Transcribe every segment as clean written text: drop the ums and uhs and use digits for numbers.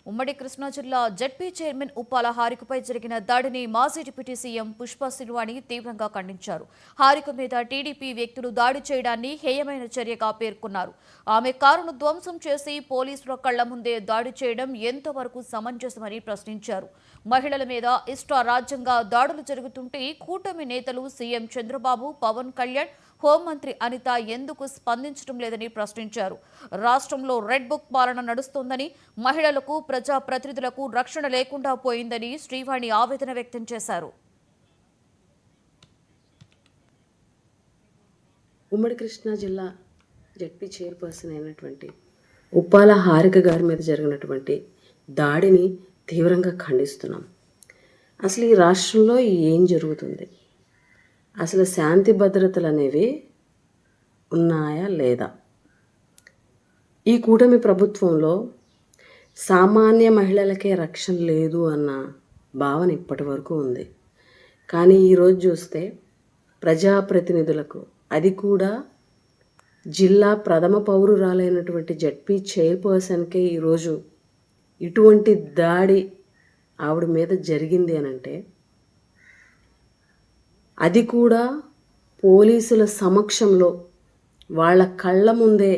ఉమ్మడి కృష్ణా జిల్లా ZP chairman Uppala హారికపై జరిగిన దాడిని మాజీ డిప్యూటీ సీఎం పుష్ప శ్రీవాణి తీవ్రంగా ఖండించారు. హారిక మీద టీడీపీ వ్యక్తులు దాడి చేయడాన్ని హేయమైన చర్యగా పేర్కొన్నారు. ఆమె కారును ధ్వంసం చేసి పోలీసుల కళ్ల ముందే దాడి చేయడం ఎంతవరకు సమంజసమని ప్రశ్నించారు. మహిళల మీద ఇష్టారాజ్యంగా దాడులు జరుగుతుంటే కూటమి నేతలు సీఎం చంద్రబాబు, పవన్ కళ్యాణ్, హోంమంత్రి అనిత ఎందుకు స్పందించడం లేదని ప్రశ్నించారు. రాష్ట్రంలో రెడ్ బుక్ పాలన నడుస్తోందని, మహిళలకు, ప్రజా ప్రతినిధులకు రక్షణ లేకుండా పోయిందని శ్రీవాణి ఆవేదన వ్యక్తం చేశారు. ఉమ్మడి కృష్ణా జిల్లా జెడ్పీ చైర్పర్సన్ అయినటువంటి ఉప్పాల హారిక గారి మీద జరిగినటువంటి దాడిని తీవ్రంగా ఖండిస్తున్నాం. అసలు ఈ రాష్ట్రంలో ఏం జరుగుతుంది? అసలు శాంతి భద్రతలు అనేవి ఉన్నాయా లేదా? ఈ కూటమి ప్రభుత్వంలో సామాన్య మహిళలకే రక్షణ లేదు అన్న భావన ఇప్పటి వరకు ఉంది. కానీ ఈరోజు చూస్తే ప్రజాప్రతినిధులకు, అది కూడా జిల్లా ప్రథమ పౌరురాలైనటువంటి జెడ్పీ చైర్పర్సన్కే ఈరోజు ఇటువంటి దాడి ఆవిడ మీద జరిగింది అనంటే, అది కూడా పోలీసుల సమక్షంలో వాళ్ళ కళ్ళ ముందే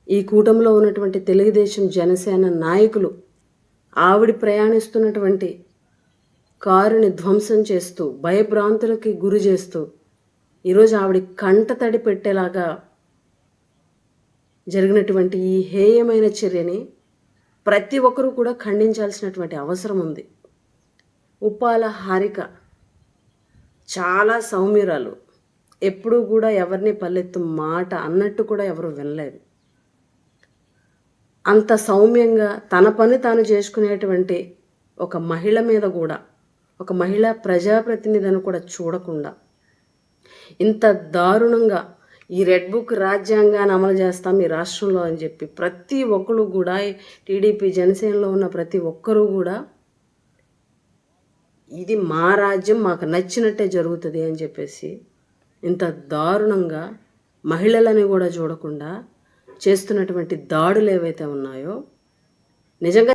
ఈ కూటమిలో ఉన్నటువంటి తెలుగుదేశం, జనసేన నాయకులు ఆవిడ ప్రయాణిస్తున్నటువంటి కారుని ధ్వంసం చేస్తూ, భయభ్రాంతులకి గురి చేస్తూ ఈరోజు ఆవిడ కంట తడి పెట్టేలాగా జరిగినటువంటి ఈ హేయమైన చర్యని ప్రతి ఒక్కరూ కూడా ఖండించాల్సినటువంటి అవసరం ఉంది. ఉప్పాల హారిక చాలా సౌమ్యురాలు. ఎప్పుడూ కూడా ఎవరిని పల్లెత్తు మాట అన్నట్టు కూడా ఎవరు వినలేదు. అంత సౌమ్యంగా తన పని తాను చేసుకునేటువంటి ఒక మహిళ మీద కూడా, ఒక మహిళా ప్రజాప్రతినిధిని కూడా చూడకుండా ఇంత దారుణంగా ఈ రెడ్ బుక్ రాజ్యాంగాన్ని అమలు చేస్తాం ఈ రాష్ట్రంలో అని చెప్పి ప్రతి ఒక్కరు కూడా, టీడీపీ జనసేనలో ఉన్న ప్రతి ఒక్కరూ కూడా ఇది మా రాజ్యం, మాకు నచ్చినట్టే జరుగుతుంది అని చెప్పేసి ఇంత దారుణంగా మహిళలని కూడా చూడకుండా చేస్తున్నటువంటి దాడులు ఏవైతే ఉన్నాయో నిజంగా